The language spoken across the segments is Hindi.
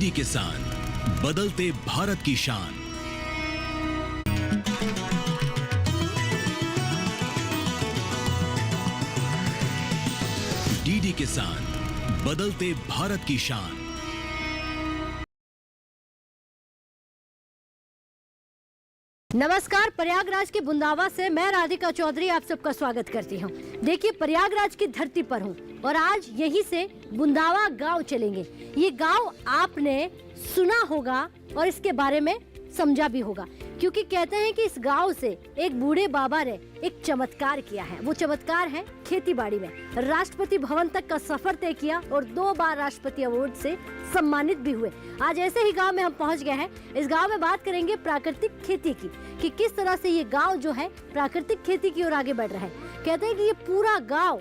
डीडी किसान, बदलते भारत की शान। डीडी किसान, बदलते भारत की शान। नमस्कार, प्रयागराज के बुंदावा से मैं राधिका चौधरी आप सबका स्वागत करती हूँ। देखिए, प्रयागराज की धरती पर हूँ और आज यहीं से बुंदावा गांव चलेंगे। ये गांव आपने सुना होगा और इसके बारे में समझा भी होगा, क्योंकि कहते हैं कि इस गांव से एक बूढ़े बाबा ने एक चमत्कार किया है। वो चमत्कार है खेती-बाड़ी में। राष्ट्रपति भवन तक का सफर तय किया और 2 बार राष्ट्रपति अवार्ड से सम्मानित भी हुए। आज ऐसे ही गांव में हम पहुंच गए हैं। इस गांव में बात करेंगे प्राकृतिक खेती की, कि किस तरह से ये गांव जो है प्राकृतिक खेती की ओर आगे बढ़ रहा है। कहते हैं कि ये पूरा गांव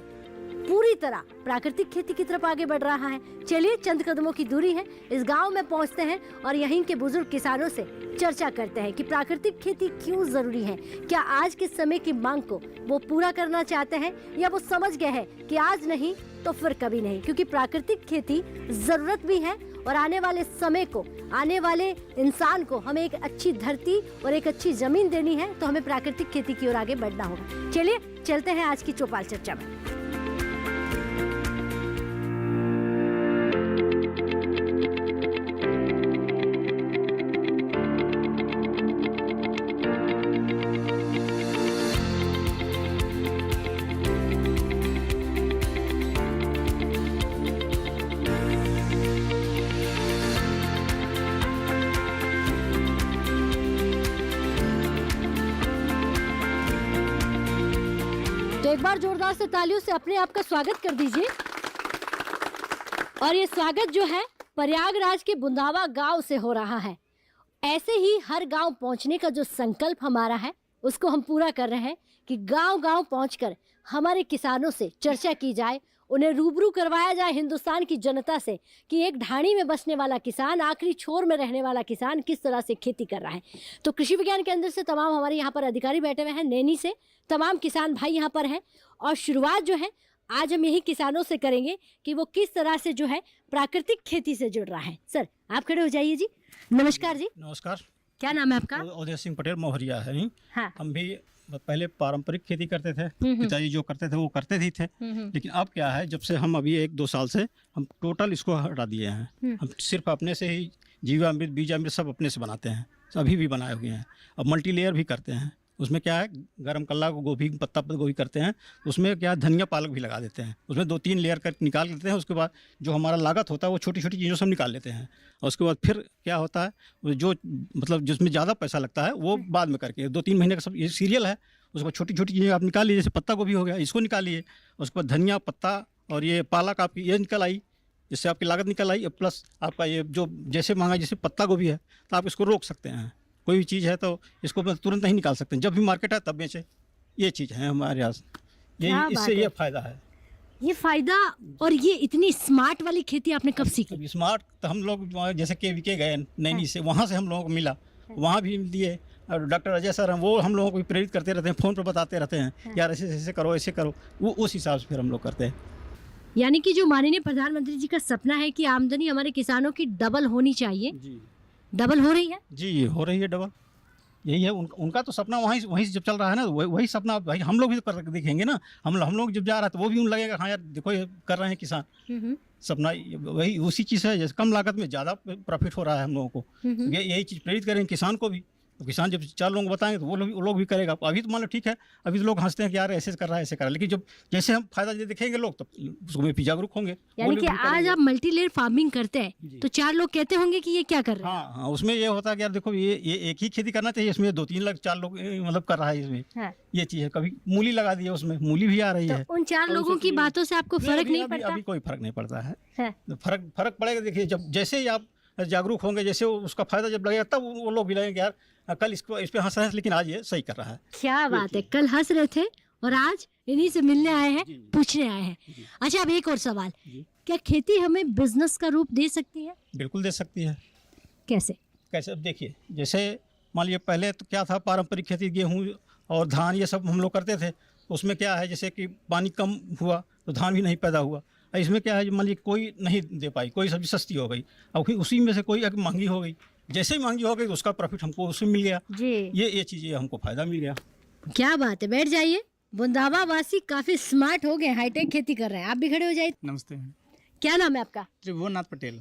पूरी तरह प्राकृतिक खेती की तरफ आगे बढ़ रहा है। चलिए, चंद कदमों की दूरी है, इस गांव में पहुंचते हैं और यहीं के बुजुर्ग किसानों से चर्चा करते हैं कि प्राकृतिक खेती क्यों जरूरी है। क्या आज के समय की मांग को वो पूरा करना चाहते हैं, या वो समझ गए हैं कि आज नहीं तो फिर कभी नहीं, क्योंकि प्राकृतिक खेती जरूरत भी है और आने वाले समय को, आने वाले इंसान को हमें एक अच्छी धरती और एक अच्छी जमीन देनी है, तो हमें प्राकृतिक खेती की ओर आगे बढ़ना होगा। चलिए चलते हैं आज की चौपाल चर्चा में। तो एक बार जोरदार से तालियों से अपने आप का स्वागत कर दीजिए। और ये स्वागत जो है प्रयागराज के बुंदावा गांव से हो रहा है। ऐसे ही हर गांव पहुंचने का जो संकल्प हमारा है, उसको हम पूरा कर रहे हैं कि गांव-गांव पहुंचकर हमारे किसानों से चर्चा की जाए, उन्हें रूबरू करवाया जाए हिंदुस्तान की जनता से कि एक ढाणी में बसने वाला किसान, आखिरी छोर में रहने वाला किसान किस तरह से खेती कर रहा है। तो कृषि विज्ञान केंद्र से तमाम हमारे यहाँ पर अधिकारी बैठे हुए हैं, नैनी से तमाम किसान भाई यहाँ पर हैं। और शुरुआत जो है आज हम यही किसानों से करेंगे कि वो किस तरह से जो है प्राकृतिक खेती से जुड़ रहा है। सर, आप खड़े हो जाइए जी। नमस्कार जी। नमस्कार। क्या नाम है आपका? उदय सिंह पटेल, मोहरिया है। हाँ। हम भी पहले पारंपरिक खेती करते थे, पिताजी जो करते थे वो करते ही थे। लेकिन अब क्या है, जब से हम अभी 1-2 साल से हम टोटल इसको हटा दिए हैं। हम सिर्फ अपने से ही जीवामृत, बीजामृत सब अपने से बनाते हैं, अभी भी बनाए हुए हैं। अब मल्टी लेयर भी करते हैं। उसमें क्या है, गरम कल्ला को गोभी, पत्ता गोभी करते हैं, उसमें क्या धनिया पालक भी लगा देते हैं। उसमें 2-3 लेयर कर निकाल लेते हैं। उसके बाद जो हमारा लागत होता है वो छोटी छोटी चीज़ों से हम निकाल लेते हैं। और उसके बाद फिर क्या होता है, जो मतलब जिसमें ज़्यादा पैसा लगता है वो बाद में करके 2-3 महीने का सब ये सीरियल है। उसके बाद छोटी छोटी चीज़ें आप निकाल लीजिए, जैसे पत्ता गोभी हो गया, इसको निकालिए। उसके बाद धनिया पत्ता और ये पालक आपकी ये निकल आई, जिससे आपकी लागत निकल आई। प्लस आपका ये जो जैसे मांगा, जैसे पत्ता गोभी है तो आप इसको रोक सकते हैं। कोई भी चीज़ है तो इसको तुरंत नहीं निकाल सकते, जब भी मार्केट है तब बेचें। ये चीज़ है हमारे यहाँ, ये इससे ये फ़ायदा है। ये फायदा। और ये इतनी स्मार्ट वाली खेती आपने कब सीखी? स्मार्ट तो हम लोग जैसे के गए नैनी से, वहाँ से हम लोगों को मिला, वहाँ भी दिए। और डॉक्टर अजय सर हैं, वो हम लोगों को प्रेरित करते रहते हैं, फ़ोन पर बताते रहते हैं यार ऐसे ऐसे करो, ऐसे करो। वो उस हिसाब से फिर हम लोग करते हैं। यानी कि जो माननीय प्रधानमंत्री जी का सपना है कि आमदनी हमारे किसानों की डबल होनी चाहिए, जी डबल हो रही है। जी, हो रही है डबल। यही है उनका तो सपना, वहीं से जब चल रहा है ना, वही सपना भाई हम लोग भी तो कर दिखेंगे ना। हम लोग जब जा रहे हैं तो वो भी उन लगेगा, हाँ यार देखो ये कर रहे हैं किसान। सपना वही उसी चीज़ है, जैसे कम लागत में ज़्यादा प्रॉफिट हो रहा है हम लोगों को। यही चीज़ प्रेरित करेंगे किसान को भी। तो किसान जब 4 लोगों को बताएंगे तो वो लोग भी करेगा। अभी तो मान लो ठीक है, अभी तो लोग हंसते हैं कि यार ऐसे कर रहा है, ऐसे कर रहा है। लेकिन जब जैसे हम फायदा दिखेंगे लोग, तो उसको भी जागरूक होंगे। यानी कि आज आप मल्टी लेयर फार्मिंग करते हैं तो 4 लोग कहते होंगे कि ये क्या कर रहे हैं। हाँ, उसमें ये होता है कि यार देखो ये एक ही खेती करना चाहिए, इसमें 2-3 लोग 4 लोग मतलब कर रहा है इसमें। ये चीज़ है। कभी मूली लगा दी है, उसमें मूली भी आ रही है। उन 4 लोगों की बातों से आपको फर्क नहीं पड़ता? अभी कोई फर्क नहीं पड़ता है। फर्क पड़ेगा। देखिए, जब जैसे ही आप जागरूक होंगे, जैसे उसका फायदा जब लगेगा, तब वो लोग भी लगेंगे यार कल इस पे हंस रहे हैं, लेकिन आज ये सही कर रहा है। क्या बात है, कल हंस रहे थे और आज इन्हीं से मिलने आए हैं, पूछने आए हैं। अच्छा, अब एक और सवाल, क्या खेती हमें बिजनेस का रूप दे सकती है? बिल्कुल दे सकती है। कैसे? अब देखिए, जैसे मान लीजिए पहले तो क्या था, पारंपरिक खेती गेहूँ और धान ये सब हम लोग करते थे। उसमें क्या है, जैसे कि पानी कम हुआ तो धान भी नहीं पैदा हुआ। इसमें क्या है, मान लीजिए कोई नहीं दे पाई, कोई सब्जी सस्ती हो गई, अब फिर उसी में से कोई एक महंगी हो गई, जैसे ही महंगी हो गई तो उसका प्रॉफिट हमको उसमें मिल गया जी। ये चीज़ें हमको फ़ायदा मिल गया। क्या बात है, बैठ जाइए। बुंदावा वासी काफी स्मार्ट हो गए, हाईटेक खेती कर रहे हैं। आप भी खड़े हो जाइए। नमस्ते। क्या नाम है आपका? त्रिभुवननाथ पटेल।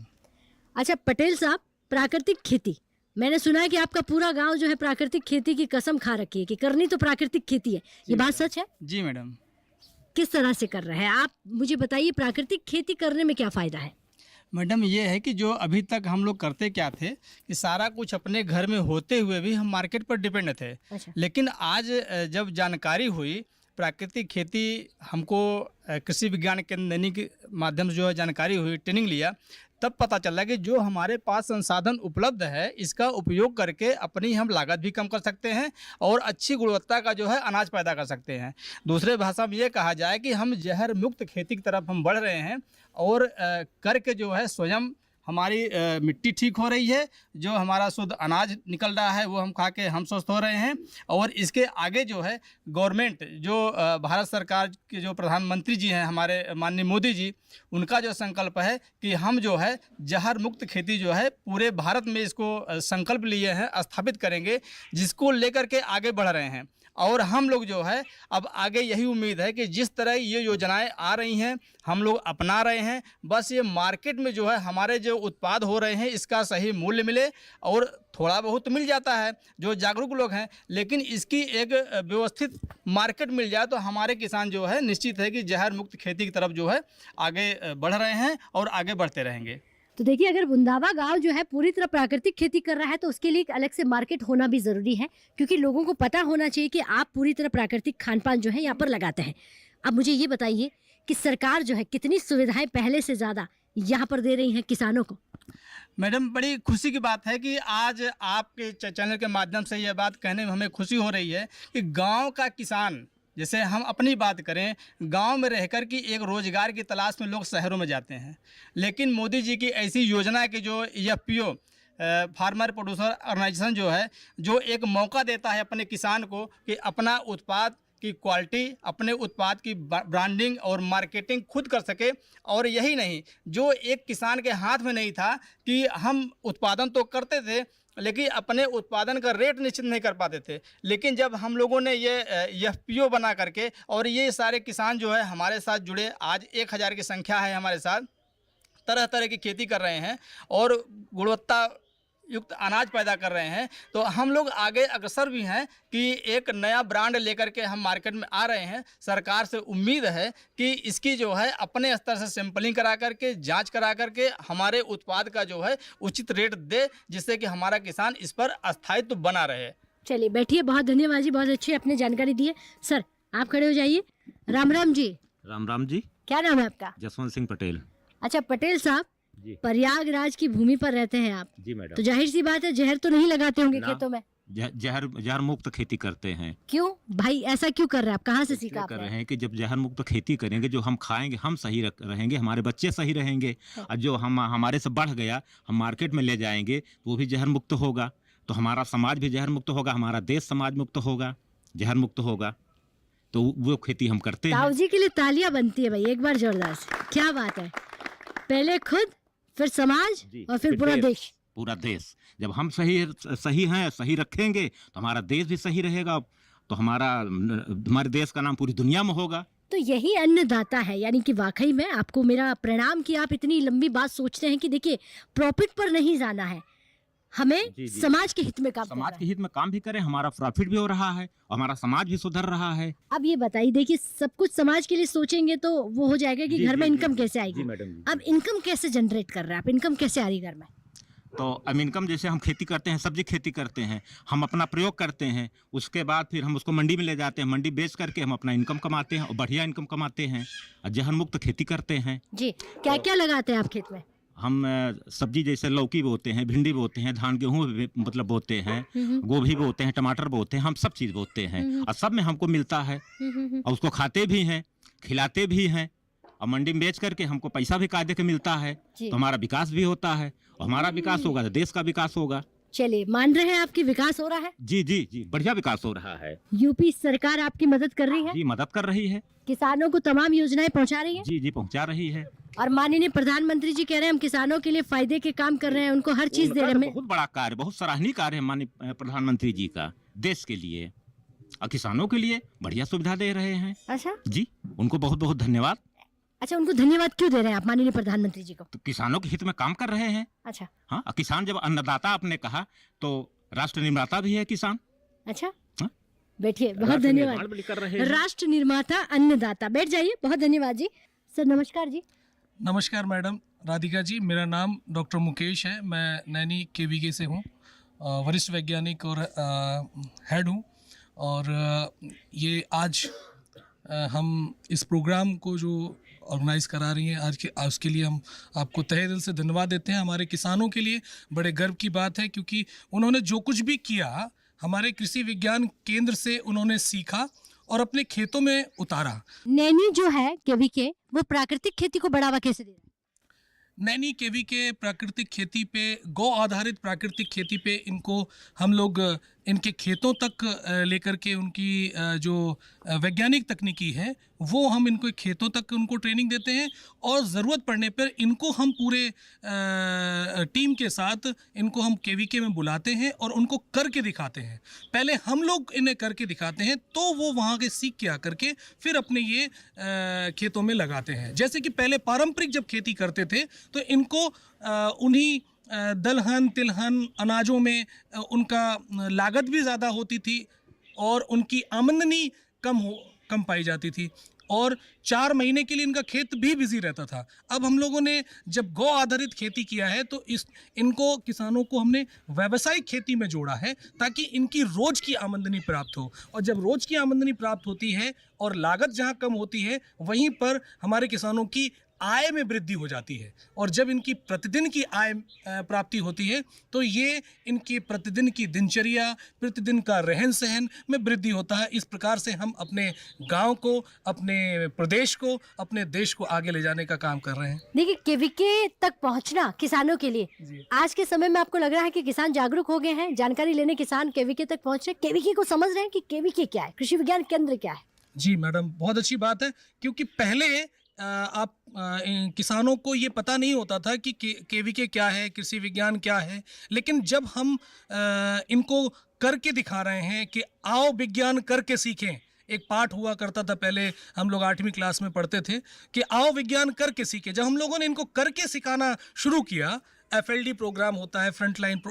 अच्छा पटेल साहब, प्राकृतिक खेती, मैंने सुना है कि आपका पूरा गांव जो है प्राकृतिक खेती की कसम खा रखी है कि करनी तो प्राकृतिक खेती है, ये बात सच है? जी मैडम। किस तरह से कर रहे हैं आप, मुझे बताइए। प्राकृतिक खेती करने में क्या फायदा है? मैडम ये है कि जो अभी तक हम लोग करते क्या थे कि सारा कुछ अपने घर में होते हुए भी हम मार्केट पर डिपेंड थे। अच्छा। लेकिन आज जब जानकारी हुई प्राकृतिक खेती, हमको कृषि विज्ञान केंद्र नैनी के माध्यम से जो है जानकारी हुई, ट्रेनिंग लिया, तब पता चला कि जो हमारे पास संसाधन उपलब्ध है इसका उपयोग करके अपनी हम लागत भी कम कर सकते हैं और अच्छी गुणवत्ता का जो है अनाज पैदा कर सकते हैं। दूसरे भाषा में ये कहा जाए कि हम जहर मुक्त खेती की तरफ हम बढ़ रहे हैं और करके जो है स्वयं हमारी मिट्टी ठीक हो रही है, जो हमारा शुद्ध अनाज निकल रहा है वो हम खा के हम स्वस्थ हो रहे हैं। और इसके आगे जो है गवर्नमेंट, जो भारत सरकार के जो प्रधानमंत्री जी हैं हमारे माननीय मोदी जी, उनका जो संकल्प है कि हम जो है जहर मुक्त खेती जो है पूरे भारत में इसको संकल्प लिए हैं, स्थापित करेंगे, जिसको लेकर के आगे बढ़ रहे हैं। और हम लोग जो है अब आगे यही उम्मीद है कि जिस तरह ये योजनाएं आ रही हैं हम लोग अपना रहे हैं, बस ये मार्केट में जो है हमारे जो उत्पाद हो रहे हैं इसका सही मूल्य मिले। और थोड़ा बहुत मिल जाता है जो जागरूक लोग हैं, लेकिन इसकी एक व्यवस्थित मार्केट मिल जाए तो हमारे किसान जो है निश्चित है कि जहर मुक्त खेती की तरफ जो है आगे बढ़ रहे हैं और आगे बढ़ते रहेंगे। तो देखिए, अगर बुंदावा गांव जो है पूरी तरह प्राकृतिक खेती कर रहा है तो उसके लिए एक अलग से मार्केट होना भी ज़रूरी है, क्योंकि लोगों को पता होना चाहिए कि आप पूरी तरह प्राकृतिक खान पान जो है यहाँ पर लगाते हैं। अब मुझे ये बताइए कि सरकार जो है कितनी सुविधाएं पहले से ज़्यादा यहाँ पर दे रही हैं किसानों को? मैडम बड़ी खुशी की बात है कि आज आपके चैनल के माध्यम से ये बात कहने में हमें खुशी हो रही है कि गाँव का किसान, जैसे हम अपनी बात करें, गांव में रहकर कि एक रोज़गार की तलाश में लोग शहरों में जाते हैं, लेकिन मोदी जी की ऐसी योजना की जो FPO फार्मर प्रोड्यूसर ऑर्गेनाइजेशन जो है, जो एक मौका देता है अपने किसान को कि अपना उत्पाद की क्वालिटी, अपने उत्पाद की ब्रांडिंग और मार्केटिंग खुद कर सके। और यही नहीं, जो एक किसान के हाथ में नहीं था कि हम उत्पादन तो करते थे लेकिन अपने उत्पादन का रेट निश्चित नहीं कर पाते थे, लेकिन जब हम लोगों ने ये FPO बना करके और ये सारे किसान जो है हमारे साथ जुड़े, आज 1000 की संख्या है हमारे साथ, तरह तरह की खेती कर रहे हैं और गुणवत्ता युक्त अनाज पैदा कर रहे हैं, तो हम लोग आगे अग्रसर भी हैं कि एक नया ब्रांड लेकर के हम मार्केट में आ रहे हैं। सरकार से उम्मीद है कि इसकी जो है अपने स्तर से सैंपलिंग करा करके, जांच करा करके हमारे उत्पाद का जो है उचित रेट दे, जिससे कि हमारा किसान इस पर स्थायित्व बना रहे। चलिए बैठिए, बहुत धन्यवाद जी, बहुत अच्छी आपने जानकारी दी है। सर आप खड़े हो जाइए। राम राम जी। राम राम जी। क्या नाम है आपका? जसवंत सिंह पटेल। अच्छा पटेल साहब, प्रयागराज की भूमि पर रहते हैं आप? जी मैडम। तो जाहिर सी बात है जहर तो नहीं लगाते होंगे खेतों में? जहर मुक्त खेती करते हैं। क्यों भाई, ऐसा क्यों कर रहे हैं आप? कहाँ से सीखा कर रहे हैं कि जब जहर मुक्त खेती करेंगे, जो हम खाएंगे हम सही रहेंगे, हमारे बच्चे सही रहेंगे, और जो हम हमारे से बढ़ गया हम मार्केट में ले जाएंगे वो भी जहर मुक्त होगा, तो हमारा समाज भी जहर मुक्त होगा, हमारा देश समाज मुक्त होगा, जहर मुक्त होगा, तो वो खेती हम करते हैं। ताऊ जी के लिए तालियां बनती है भाई, एक बार जोरदार से। क्या बात है, पहले खुद फिर समाज और फिर पूरा देश। पूरा देश जब हम सही हैं, सही रखेंगे तो हमारा देश भी सही रहेगा, तो हमारे देश का नाम पूरी दुनिया में होगा। तो यही अन्नदाता है, यानी कि वाकई में आपको मेरा प्रणाम कि आप इतनी लंबी बात सोचते हैं कि देखिए प्रॉफिट पर नहीं जाना है, हमें जी। समाज के हित में काम, समाज के हित में काम भी करें, हमारा प्रॉफिट भी हो रहा है और हमारा समाज भी सुधर रहा है। अब ये बताइए, देखिए सब कुछ समाज के लिए सोचेंगे तो वो हो जाएगा कि घर में इनकम कैसे आएगी? अब इनकम कैसे जनरेट कर रहे हैं आप, इनकम कैसे आ रही घर में? तो अब इनकम जैसे हम खेती करते हैं, सब्जी खेती करते हैं, हम अपना प्रयोग करते हैं, उसके बाद फिर हम उसको मंडी में ले जाते हैं, मंडी बेच करके हम अपना इनकम कमाते हैं और बढ़िया इनकम कमाते हैं और जहर मुक्त खेती करते हैं। जी, क्या क्या लगाते हैं आप खेत में? हम सब्जी जैसे लौकी बोते हैं, भिंडी बोते हैं, धान गेहूँ मतलब बोते हैं, गोभी बोते हैं, टमाटर बोते हैं, हम सब चीज़ बोते हैं और सब में हमको मिलता है और उसको खाते भी हैं, खिलाते भी हैं और मंडी में बेच करके हमको पैसा भी कायदे के मिलता है, तो हमारा विकास भी होता है और हमारा विकास होगा तो देश का विकास होगा। चलिए, मान रहे हैं आपकी विकास हो रहा है? जी जी जी, बढ़िया विकास हो रहा है। यूपी सरकार आपकी मदद कर रही है? जी, मदद कर रही है। किसानों को तमाम योजनाएं पहुंचा रही है? जी जी, पहुंचा रही है। और माननीय प्रधानमंत्री जी कह रहे हैं हम किसानों के लिए फायदे के काम कर रहे हैं, उनको हर चीज दे रहे हैं। बहुत बड़ा कार्य, बहुत सराहनीय कार्य है माननीय प्रधानमंत्री जी का देश के लिए और किसानों के लिए बढ़िया सुविधा दे रहे हैं। अच्छा जी, उनको बहुत बहुत धन्यवाद। अच्छा, उनको धन्यवाद क्यों दे रहे हैं आप माननीय प्रधानमंत्री जी को? तो किसानों के हित में काम कर रहे हैं। अच्छा हाँ, और किसान जब अन्नदाता आपने कहा तो राष्ट्र निर्माता भी है किसान। अच्छा, हाँ? बैठिए, बहुत राष्ट्र निर्माण धन्यवाद। भी कर रहे हैं। राष्ट्र निर्माता अन्नदाता, बैठ जाइए, बहुत धन्यवाद जी। सर नमस्कार जी। नमस्कार मैडम राधिका जी, मेरा नाम डॉक्टर मुकेश है। मैं नैनी केवीके से हूँ, वरिष्ठ वैज्ञानिक और हेड हूँ। और ये आज हम इस प्रोग्राम को जो ऑर्गेनाइज करा रही हैं आज के लिए हम आपको तहे दिल से धन्यवाद देते हैं। हमारे किसानों के लिए बड़े गर्व की बात है, क्योंकि उन्होंने जो कुछ भी किया हमारे कृषि विज्ञान केंद्र से उन्होंने सीखा और अपने खेतों में उतारा। नैनी जो है केवीके, वो प्राकृतिक खेती को बढ़ावा कैसे दे रहा है? नैनी केवीके प्राकृतिक खेती पे, गौ आधारित प्राकृतिक खेती पे इनको हम लोग इनके खेतों तक लेकर के उनकी जो वैज्ञानिक तकनीकी है वो हम इनको खेतों तक उनको ट्रेनिंग देते हैं। और ज़रूरत पड़ने पर इनको हम पूरे टीम के साथ इनको हम केवीके में बुलाते हैं और उनको करके दिखाते हैं। पहले हम लोग इन्हें करके दिखाते हैं तो वो वहाँ के सीख के आकर के फिर अपने ये खेतों में लगाते हैं। जैसे कि पहले पारंपरिक जब खेती करते थे तो इनको उन्हीं दलहन तिलहन अनाजों में उनका लागत भी ज़्यादा होती थी और उनकी आमदनी कम पाई जाती थी और 4 महीने के लिए इनका खेत भी बिजी रहता था। अब हम लोगों ने जब गौ आधारित खेती किया है तो इनको किसानों को हमने व्यावसायिक खेती में जोड़ा है ताकि इनकी रोज़ की आमदनी प्राप्त हो। और जब रोज़ की आमदनी प्राप्त होती है और लागत जहाँ कम होती है वहीं पर हमारे किसानों की आय में वृद्धि हो जाती है। और जब इनकी प्रतिदिन की आय प्राप्ति होती है तो ये इनकी प्रतिदिन की दिनचर्या, प्रतिदिन का रहन सहन में वृद्धि होता है। इस प्रकार से हम अपने गांव को, अपने प्रदेश को, अपने देश को आगे ले जाने का काम कर रहे हैं। देखिए, केवीके तक पहुंचना किसानों के लिए आज के समय में आपको लग रहा है कि किसान जागरूक हो गए हैं, जानकारी लेने किसान केवीके तक पहुंच रहे हैं, केवीके को समझ रहे हैं कि केवीके क्या है, कृषि विज्ञान केंद्र क्या है? जी मैडम, बहुत अच्छी बात है, क्योंकि पहले आप किसानों को ये पता नहीं होता था कि केवीके क्या है, कृषि विज्ञान क्या है। लेकिन जब हम इनको करके दिखा रहे हैं कि आओ विज्ञान करके सीखें, एक पाठ हुआ करता था पहले, हम लोग 8वीं क्लास में पढ़ते थे कि आओ विज्ञान करके सीखें। जब हम लोगों ने इनको करके सिखाना शुरू किया, FLD प्रोग्राम होता है, फ्रंट लाइन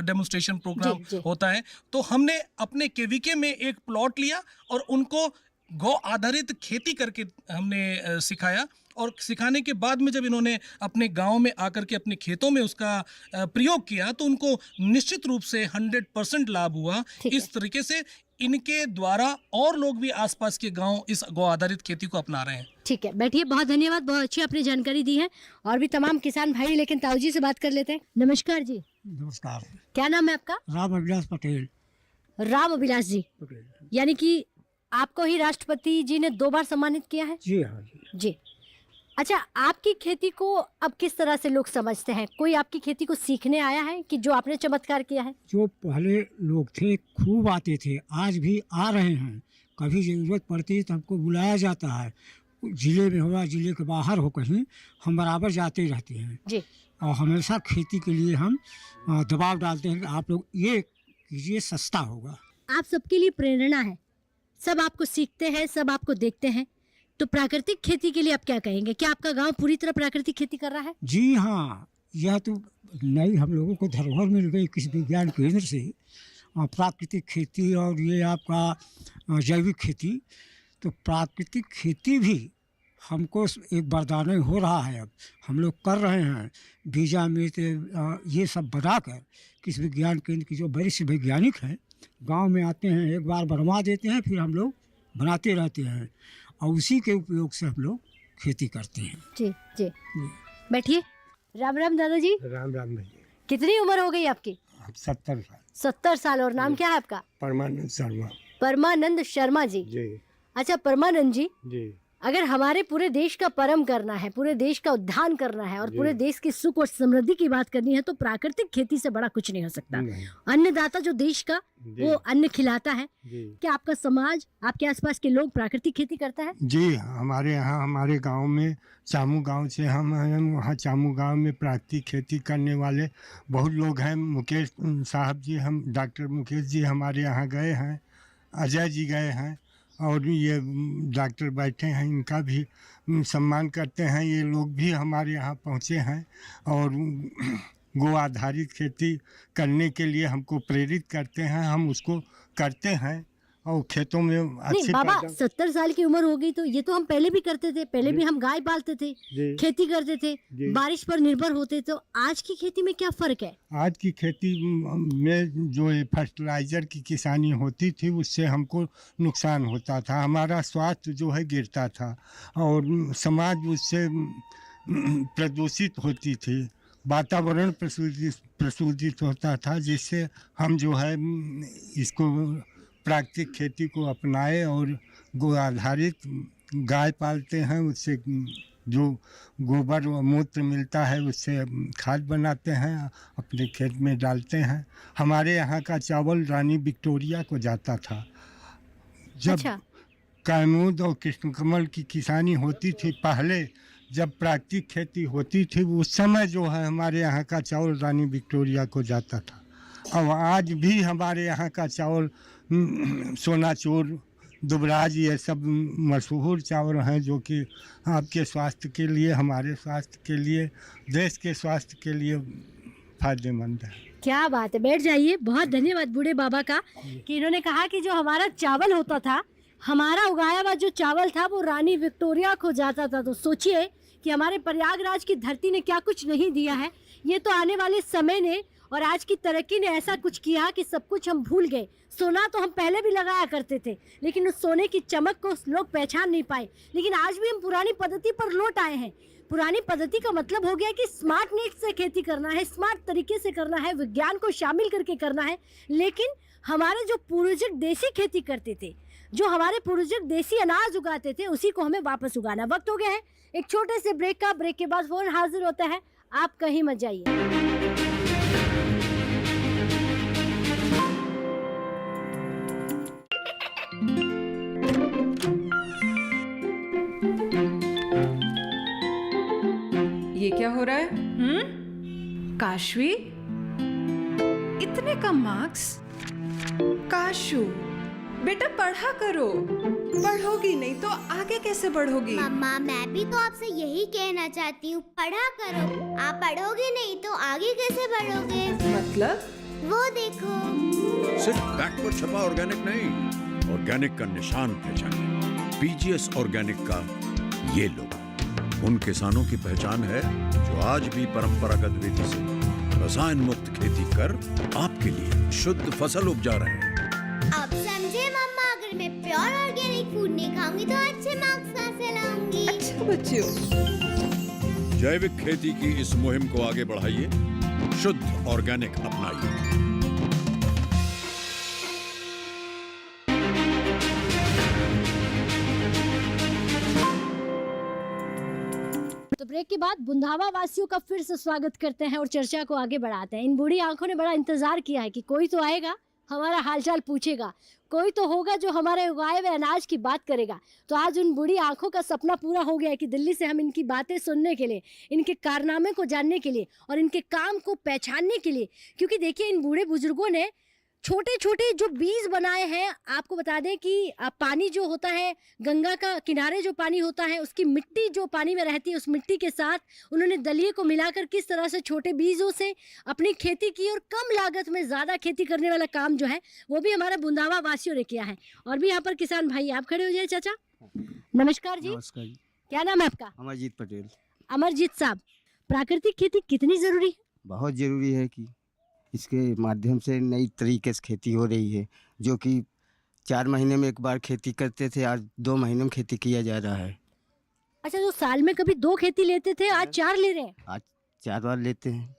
डेमोन्स्ट्रेशन प्रोग्राम होता है, तो हमने अपने केवीके में एक प्लॉट लिया और उनको गौ आधारित खेती करके हमने सिखाया। और सिखाने के बाद में जब इन्होंने अपने गांव में आकर के अपने खेतों में उसका प्रयोग किया तो उनको निश्चित रूप से 100% लाभ हुआ। इस तरीके से इनके द्वारा और लोग भी आसपास के गांव इस गौ आधारित खेती को अपना रहे हैं। ठीक है, बैठिए, बहुत धन्यवाद, बहुत अच्छी आपने जानकारी दी है। और भी तमाम किसान भाई, लेकिन ताऊ जी से बात कर लेते हैं। नमस्कार जी। नमस्कार। क्या नाम है आपका? राम अभिलाष पटेल। राम अभिलाष जी, यानी कि आपको ही राष्ट्रपति जी ने 2 बार सम्मानित किया है? जी हाँ जी। अच्छा, आपकी खेती को अब किस तरह से लोग समझते हैं? कोई आपकी खेती को सीखने आया है कि जो आपने चमत्कार किया है? जो पहले लोग थे खूब आते थे, आज भी आ रहे हैं। कभी ज़रूरत पड़ती है तो हमको बुलाया जाता है, ज़िले में हो, ज़िले के बाहर हो, कहीं हम बराबर जाते रहते हैं जी। और हमेशा खेती के लिए हम दबाव डालते हैं कि आप लोग ये कीजिए, सस्ता होगा। आप सबके लिए प्रेरणा है, सब आपको सीखते हैं, सब आपको देखते हैं। तो प्राकृतिक खेती के लिए आप क्या कहेंगे? क्या आपका गांव पूरी तरह प्राकृतिक खेती कर रहा है? जी हाँ, यह तो नई हम लोगों को धरोहर मिल गई कृषि विज्ञान केंद्र से, प्राकृतिक खेती और ये आपका जैविक खेती। तो प्राकृतिक खेती भी हमको एक वरदान हो रहा है। अब हम लोग कर रहे हैं, बीजामृत ये सब बनाकर कृषि विज्ञान केंद्र की जो वरिष्ठ वैज्ञानिक हैं गांव में आते हैं, एक बार बनवा देते हैं, फिर हम लोग बनाते रहते हैं और उसी के उपयोग से हम लोग खेती करते हैं। जी जी, बैठिए। राम राम दादाजी। राम राम भैया। कितनी उम्र हो गई आपकी? 70 साल। 70 साल। और नाम क्या है आपका? परमानंद शर्मा। परमानंद शर्मा जी। जी। अच्छा परमानंद जी, जी, अगर हमारे पूरे देश का परम करना है, पूरे देश का उद्धार करना है और पूरे देश की सुख और समृद्धि की बात करनी है तो प्राकृतिक खेती से बड़ा कुछ नहीं हो सकता। अन्नदाता जो देश का वो अन्न खिलाता है। क्या आपका समाज, आपके आसपास के लोग प्राकृतिक खेती करता है? जी, हमारे यहाँ हमारे गांव में चामू गांव से हम हैं, वहाँ चामू गांव में प्राकृतिक खेती करने वाले बहुत लोग हैं। मुकेश साहब जी, हम डॉक्टर मुकेश जी हमारे यहाँ गए हैं, अजय जी गए हैं और ये डॉक्टर बैठे हैं, इनका भी सम्मान करते हैं। ये लोग भी हमारे यहाँ पहुँचे हैं और गो आधारित खेती करने के लिए हमको प्रेरित करते हैं। हम उसको करते हैं और खेतों में नहीं अच्छी बाबा, पैदा- 70 साल की उम्र हो गई तो ये तो हम पहले भी करते थे। पहले भी हम गाय पालते थे, जी। खेती करते थे, जी। बारिश पर निर्भर होते। तो आज की खेती में क्या फर्क है? आज की खेती में जो ये फर्टिलाइज़र की किसानी होती थी उससे हमको नुकसान होता था, हमारा स्वास्थ्य जो है गिरता था और समाज उससे प्रदूषित होती थी, वातावरण प्रदूषित होता था, जिससे हम जो है इसको प्राकृतिक खेती को अपनाए और गो आधारित गाय पालते हैं। उससे जो गोबर व मूत्र मिलता है उससे खाद बनाते हैं, अपने खेत में डालते हैं। हमारे यहाँ का चावल रानी विक्टोरिया को जाता था। जब अच्छा। कैमूद और कृष्णकमल की किसानी होती थी पहले, जब प्राकृतिक खेती होती थी उस समय जो है हमारे यहाँ का चावल रानी विक्टोरिया को जाता था। और आज भी हमारे यहाँ का चावल सोनाचूर, दुबराज, ये सब मशहूर चावल हैं जो कि आपके स्वास्थ्य के लिए, हमारे स्वास्थ्य के लिए, देश के स्वास्थ्य के लिए फायदेमंद है। क्या बात है, बैठ जाइए। बहुत धन्यवाद बूढ़े बाबा का कि इन्होंने कहा कि जो हमारा चावल होता था, हमारा उगाया हुआ जो चावल था वो रानी विक्टोरिया को जाता था। तो सोचिए कि हमारे प्रयागराज की धरती ने क्या कुछ नहीं दिया है। ये तो आने वाले समय ने और आज की तरक्की ने ऐसा कुछ किया कि सब कुछ हम भूल गए। सोना तो हम पहले भी लगाया करते थे, लेकिन उस सोने की चमक को लोग पहचान नहीं पाए। लेकिन आज भी हम पुरानी पद्धति पर लौट आए हैं। पुरानी पद्धति का मतलब हो गया कि स्मार्ट नेट से खेती करना है, स्मार्ट तरीके से करना है, विज्ञान को शामिल करके करना है। लेकिन हमारे जो पूर्वज देसी खेती करते थे, जो हमारे पूर्वज देसी अनाज उगाते थे, उसी को हमें वापस उगाना। वक्त हो गया है एक छोटे से ब्रेक का। ब्रेक के बाद फोन हाजिर होता है, आप कहीं मत जाइए। ये क्या हो रहा है? काशवी, इतने कम मार्क्स? काशू बेटा पढ़ा करो, पढ़ोगी नहीं तो आगे कैसे बढ़ोगी? मम्मा, मैं भी तो आपसे यही कहना चाहती हूँ, पढ़ा करो। आप पढ़ोगे नहीं तो आगे कैसे बढ़ोगे? मतलब? वो देखो। सिर्फ बैक पर छपा ऑर्गेनिक नहीं, ऑर्गेनिक का निशान पहचानिए। पीजीएस ऑर्गेनिक का ये लोगो उन किसानों की पहचान है जो आज भी परंपरागत विधि से रसायन मुक्त खेती कर आपके लिए शुद्ध फसल उपजा रहे हैं। अब समझे मम्मा, अगर मैं प्योर ऑर्गेनिक फूड नहीं खाऊंगी तो अच्छे मार्क्स कहाँ से लाऊंगी? अच्छा बच्चों, जैविक खेती की इस मुहिम को आगे बढ़ाइए, शुद्ध ऑर्गेनिक अपनाइए। तो ब्रेक के बाद बुंदावा वासियों का फिर से स्वागत करते हैं और चर्चा को आगे बढ़ाते हैं। इन बूढ़ी आंखों ने बड़ा इंतजार किया है कि कोई तो आएगा, हमारा हालचाल पूछेगा, कोई तो होगा जो हमारे उगाए हुए अनाज की बात करेगा। तो आज उन बूढ़ी आंखों का सपना पूरा हो गया है कि दिल्ली से हम इनकी बातें सुनने के लिए, इनके कारनामे को जानने के लिए और इनके काम को पहचानने के लिए, क्योंकि देखिए इन बूढ़े बुजुर्गों ने छोटे छोटे जो बीज बनाए हैं। आपको बता दें कि पानी जो होता है, गंगा का किनारे जो पानी होता है, उसकी मिट्टी जो पानी में रहती है, उस मिट्टी के साथ उन्होंने दलिये को मिलाकर किस तरह से छोटे बीजों से अपनी खेती की और कम लागत में ज़्यादा खेती करने वाला काम जो है वो भी हमारे बुंदावा वासियों ने किया है। और भी यहाँ पर किसान भाई, आप खड़े हो जाए चाचा। नमस्कार जी। नमस्कार जी। क्या नाम है आपका? अमरजीत पटेल। अमरजीत साहब, प्राकृतिक खेती कितनी ज़रूरी है? बहुत ज़रूरी है कि इसके माध्यम से नई तरीके से खेती हो रही है, जो कि 4 महीने में एक बार खेती करते थे, आज 2 महीने में खेती किया जा रहा है। अच्छा, जो साल में कभी 2 खेती लेते थे, आज 4 ले रहे हैं? आज 4 बार लेते हैं।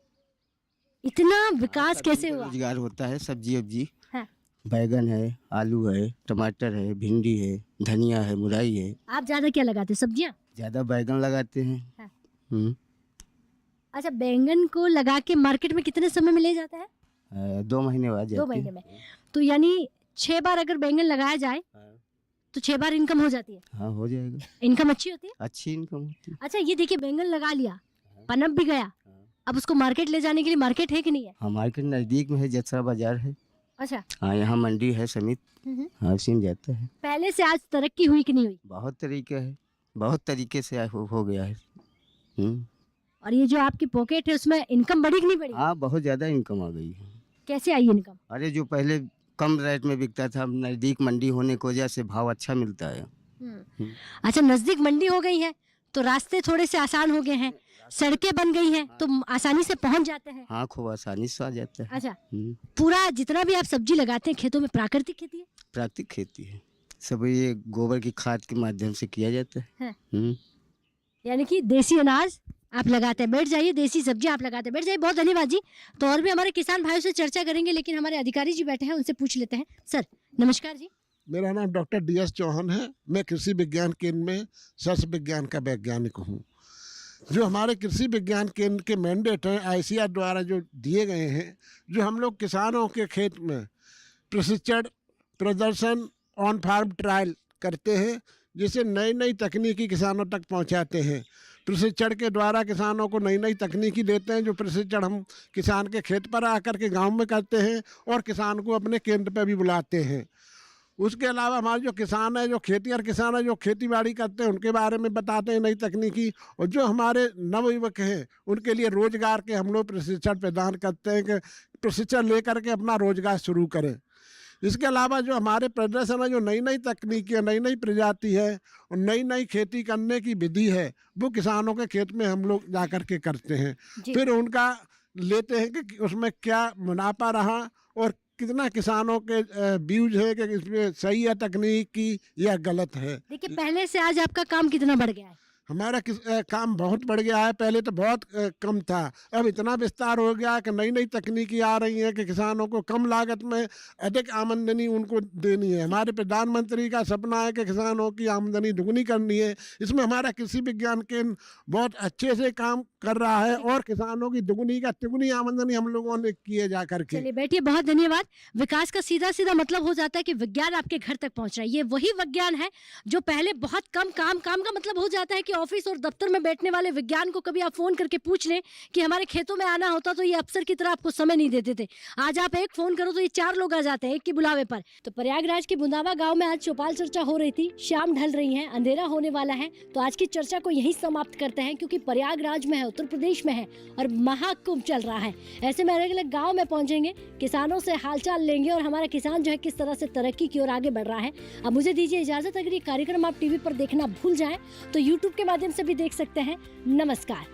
इतना विकास कैसे हुआ? रोजगार होता है, सब्जी वब्जी हाँ। बैगन है, आलू है, टमाटर है, भिंडी है, धनिया है, मुरई है। आप ज्यादा क्या लगाते हैं, सब्जियां? ज़्यादा बैगन लगाते हैं। हाँ। अच्छा, बैंगन को लगा के मार्केट में कितने समय में ले जाता है? 2 महीने बाद 2 महीने में। तो यानी 6 बार अगर बैंगन लगाया जाए तो 6 बार इनकम हो जाती है? हाँ, हो जाएगा। इनकम अच्छी होती है? अच्छी इनकम होती है। अच्छा, ये देखिए बैंगन लगा लिया, पनप भी गया, अब उसको मार्केट ले जाने के लिए मार्केट है कि नहीं है? हाँ, मार्केट नज़दीक में है, जसरा बाजार है। अच्छा। हाँ, यहाँ मंडी है समित। हाँ, उसी में जाता है। पहले से आज तरक्की हुई कि नहीं हुई? बहुत तरीके है, बहुत तरीके से हो गया है। और ये जो आपकी पॉकेट है उसमें इनकम बढ़ी कि नहीं बढ़ी? हाँ, बहुत ज़्यादा इनकम आ गई है। कैसे आई इनकम? अरे जो पहले कम रेट में बिकता था, अब नज़दीक मंडी होने की वजह से भाव अच्छा मिलता है। अच्छा, नजदीक मंडी हो गई है तो रास्ते थोड़े से आसान हो गए हैं, सड़कें बन गई हैं तो आसानी से पहुंच जाते हैं। हाँ, खूब आसानी से आ जाता है। अच्छा, पूरा जितना भी आप सब्जी लगाते हैं खेतों में प्राकृतिक खेती है? प्राकृतिक खेती है, सब ये गोबर की खाद के माध्यम से किया जाता है। यानी कि देसी अनाज आप लगाते हैं। बैठ जाइए, देसी सब्जी आप लगाते हैं, बैठ जाइए। बहुत धन्यवाद जी। तो और भी हमारे किसान भाइयों से चर्चा करेंगे, लेकिन हमारे अधिकारी जी बैठे हैं, उनसे पूछ लेते हैं। सर नमस्कार जी। मेरा नाम डॉक्टर DS चौहान है। मैं कृषि विज्ञान केंद्र में शस्य विज्ञान का वैज्ञानिक हूँ। जो हमारे कृषि विज्ञान केंद्र के मैंडेट हैं ICAR द्वारा जो दिए गए हैं, जो हम लोग किसानों के खेत में प्रशिक्षण, प्रदर्शन, ऑन फार्म ट्रायल करते हैं, जिसे नई नई तकनीकी किसानों तक पहुंचाते हैं। प्रशिक्षण के द्वारा किसानों को नई नई तकनीकी देते हैं, जो प्रशिक्षण हम किसान के खेत पर आकर के गांव में करते हैं और किसान को अपने केंद्र पर भी बुलाते हैं। उसके अलावा हमारे जो किसान है, जो खेतीहर किसान है, जो खेती बाड़ी करते हैं, उनके बारे में बताते हैं नई तकनीकी। और जो हमारे नवयुवक हैं उनके लिए रोजगार के हम लोग प्रशिक्षण प्रदान करते हैं कि प्रशिक्षण लेकर के अपना रोजगार शुरू करें। इसके अलावा जो हमारे प्रदर्शन है, जो नई नई तकनीकी है, नई नई प्रजाति है और नई नई खेती करने की विधि है, वो किसानों के खेत में हम लोग जा कर के करते हैं। फिर उनका लेते हैं कि उसमें क्या मुनाफा रहा और कितना किसानों के व्यूज है कि इसमें सही है तकनीक की या गलत है। देखिए, पहले से आज आपका काम कितना बढ़ गया है? हमारा काम बहुत बढ़ गया है। पहले तो बहुत कम था, अब इतना विस्तार हो गया है कि नई नई तकनीकी आ रही हैं कि किसानों को कम लागत में अधिक आमदनी उनको देनी है। हमारे प्रधानमंत्री का सपना है कि किसानों की आमदनी दुगनी करनी है। इसमें हमारा कृषि विज्ञान केंद्र बहुत अच्छे से काम कर रहा है और किसानों की दुगनी का तिगुनी आमदनी हम लोगों ने किए जा करके। चलिए बैठिए, बहुत धन्यवाद। विकास का सीधा सीधा मतलब हो जाता है कि विज्ञान आपके घर तक पहुंच रहा है। ये वही विज्ञान है जो पहले बहुत कम काम का मतलब हो जाता है कि ऑफिस और दफ्तर में बैठने वाले विज्ञान को कभी आप फोन करके पूछ लें कि हमारे खेतों में आना होता तो ये अफसर की तरह आपको समय नहीं देते थे। आज आप एक फोन करो तो ये 4 लोग आ जाते हैं एक की बुलावे पर। तो प्रयागराज के बुंदावा गांव में आज चौपाल चर्चा हो रही थी। शाम ढल रही है, अंधेरा होने वाला है, तो आज की चर्चा को यहीं समाप्त करते हैं, क्योंकि प्रयागराज में है, उत्तर प्रदेश में है और महाकुंभ चल रहा है। ऐसे में अलग अलग गाँव में पहुंचेंगे, किसानों से हालचाल लेंगे और हमारा किसान जो है किस तरह से तरक्की की ओर आगे बढ़ रहा है। अब मुझे दीजिए इजाजत। अगर ये कार्यक्रम आप टीवी पर देखना भूल जाएं तो यूट्यूब के माध्यम से भी देख सकते हैं। नमस्कार।